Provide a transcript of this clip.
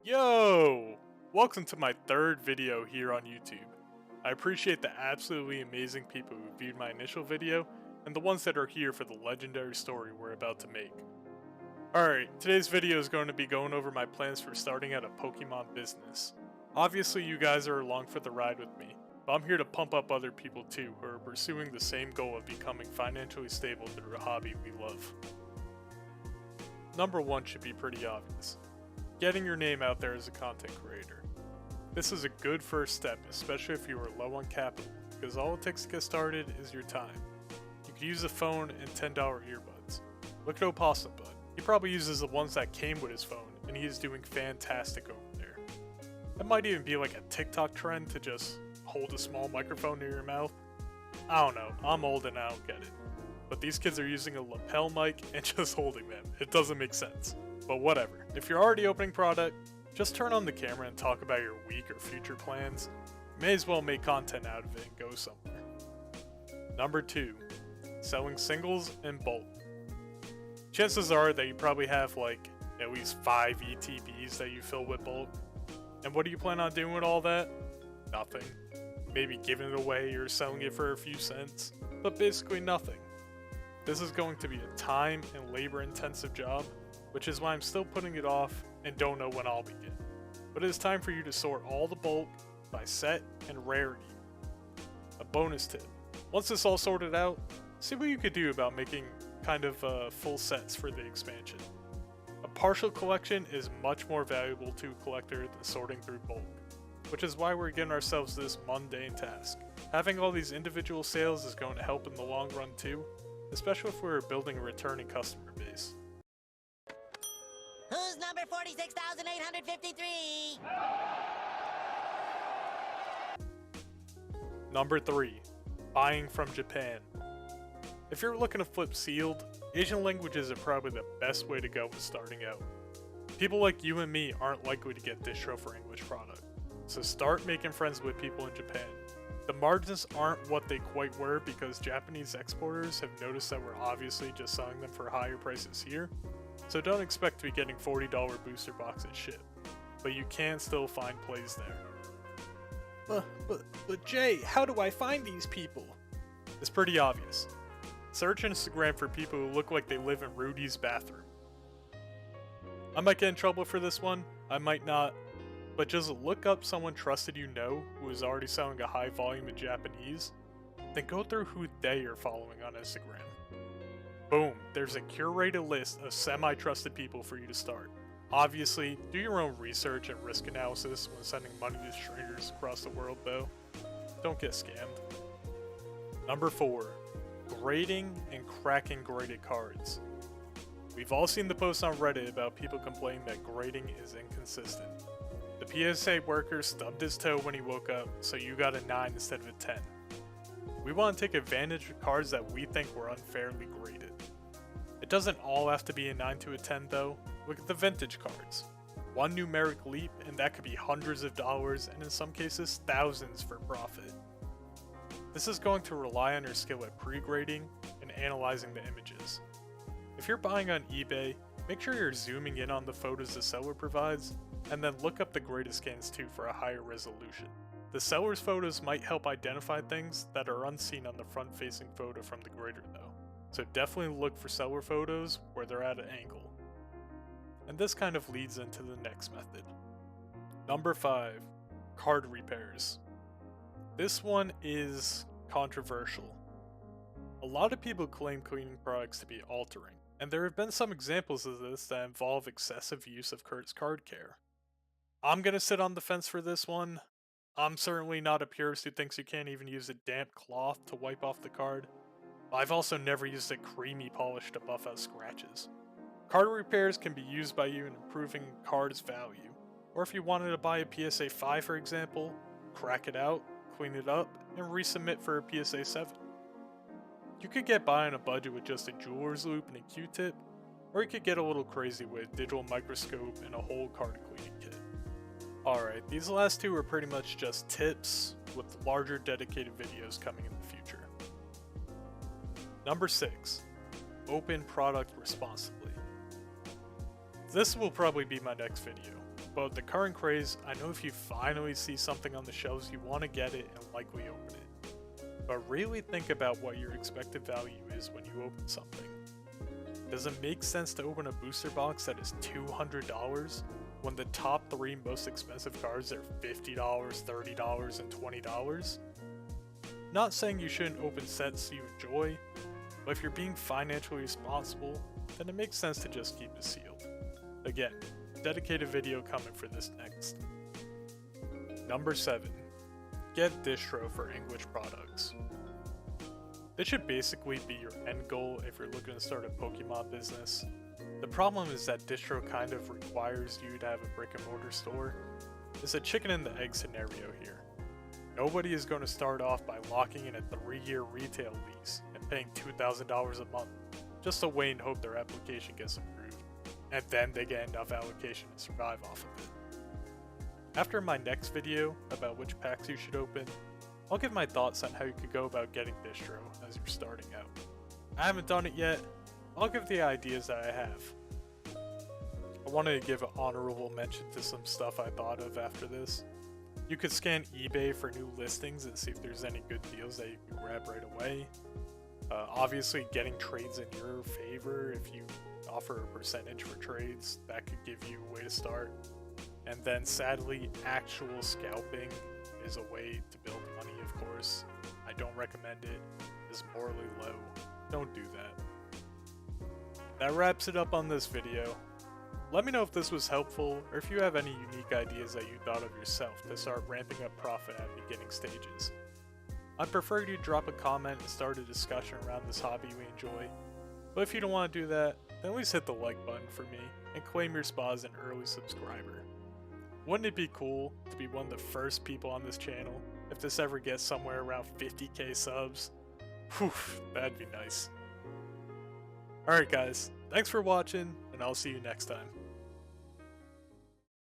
Yo! Welcome to my third video here on YouTube. I appreciate the absolutely amazing people who viewed my initial video and the ones that are here for the legendary story we're about to make. Alright, today's video is going to be going over my plans for starting out a Pokemon business. Obviously you guys are along for the ride with me, but I'm here to pump up other people too who are pursuing the same goal of becoming financially stable through a hobby we love. Number 1 should be pretty obvious. Getting your name out there as a content creator. This is a good first step, especially if you are low on capital, because all it takes to get started is your time. You could use a phone and $10 earbuds. Look at Opossum Bud. He probably uses the ones that came with his phone, and he is doing fantastic over there. It might even be like a TikTok trend to just hold a small microphone near your mouth. I don't know, I'm old and I don't get it. But these kids are using a lapel mic and just holding them. It doesn't make sense. But whatever, if you're already opening product, just turn on the camera and talk about your week or future plans. May as well make content out of it and go somewhere. Number 2, selling singles in bulk. Chances are that you probably have like at least 5 ETBs that you fill with bulk. And what do you plan on doing with all that? Nothing. Maybe giving it away or selling it for a few cents, but basically nothing. This is going to be a time and labor intensive job, which is why I'm still putting it off and don't know when I'll begin. But it is time for you to sort all the bulk by set and rarity. A bonus tip, once it's all sorted out, see what you could do about making kind of full sets for the expansion. A partial collection is much more valuable to a collector than sorting through bulk, which is why we're giving ourselves this mundane task. Having all these individual sales is going to help in the long run too, especially if we're building a returning customer base. Who's number 46,853? Number 3, buying from Japan. If you're looking to flip sealed, Asian languages are probably the best way to go with starting out. People like you and me aren't likely to get distro for English product, so start making friends with people in Japan. The margins aren't what they quite were because Japanese exporters have noticed that we're obviously just selling them for higher prices here, so don't expect to be getting $40 booster boxes shipped, but you can still find plays there. But Jay, how do I find these people? It's pretty obvious. Search Instagram for people who look like they live in Rudy's bathroom. I might get in trouble for this one, I might not, but just look up someone trusted you know who is already selling a high volume in Japanese, then go through who they are following on Instagram. Boom, there's a curated list of semi-trusted people for you to start. Obviously, do your own research and risk analysis when sending money to strangers across the world though. Don't get scammed. Number 4, grading and cracking graded cards. We've all seen the posts on Reddit about people complaining that grading is inconsistent. The PSA worker stubbed his toe when he woke up, so you got a 9 instead of a 10. We want to take advantage of cards that we think were unfairly graded. It doesn't all have to be a 9 to a 10 though. Look at the vintage cards. One numeric leap and that could be hundreds of dollars and in some cases thousands for profit. This is going to rely on your skill at pre-grading and analyzing the images. If you're buying on eBay, make sure you're zooming in on the photos the seller provides, and then look up the graded scans too for a higher resolution. The seller's photos might help identify things that are unseen on the front-facing photo from the grader though, so definitely look for seller photos where they're at an angle. And this kind of leads into the next method. Number 5, card repairs. This one is controversial. A lot of people claim cleaning products to be altering, and there have been some examples of this that involve excessive use of Kurt's card care. I'm gonna sit on the fence for this one. I'm certainly not a purist who thinks you can't even use a damp cloth to wipe off the card. I've also never used a creamy polish to buff out scratches. Card repairs can be used by you in improving card's value, or if you wanted to buy a PSA 5 for example, crack it out, clean it up, and resubmit for a PSA 7. You could get by on a budget with just a jeweler's loop and a Q-tip, or you could get a little crazy with digital microscope and a whole card cleaning kit. Alright, these last two are pretty much just tips, with larger dedicated videos coming in the future. Number 6, open product responsibly. This will probably be my next video. But with the current craze, I know if you finally see something on the shelves, you want to get it and likely open it. But really think about what your expected value is when you open something. Does it make sense to open a booster box that is $200 when the top 3 most expensive cards are $50, $30, and $20? Not saying you shouldn't open sets you enjoy, but if you're being financially responsible, then it makes sense to just keep it sealed. Again, dedicated video coming for this next. Number 7. Get distro for English products. This should basically be your end goal if you're looking to start a Pokemon business. The problem is that distro kind of requires you to have a brick and mortar store. It's a chicken and the egg scenario here. Nobody is going to start off by locking in a 3-year retail lease and paying $2,000 a month just to wait and hope their application gets approved, and then they get enough allocation to survive off of it. After my next video about which packs you should open, I'll give my thoughts on how you could go about getting distro as you're starting out. I haven't done it yet, I'll give the ideas that I have. I wanted to give an honorable mention to some stuff I thought of after this. You could scan eBay for new listings and see if there's any good deals that you can grab right away. Obviously, getting trades in your favor, if you offer a percentage for trades, that could give you a way to start. And then sadly, actual scalping is a way to build money, of course. I don't recommend it. It's morally low. Don't do that. That wraps it up on this video. Let me know if this was helpful, or if you have any unique ideas that you thought of yourself to start ramping up profit at beginning stages. I'd prefer you drop a comment and start a discussion around this hobby we enjoy, but if you don't want to do that, then at least hit the like button for me and claim your spot as an early subscriber. Wouldn't it be cool to be one of the first people on this channel if this ever gets somewhere around 50k subs? Whew, that'd be nice. Alright guys, thanks for watching, and I'll see you next time.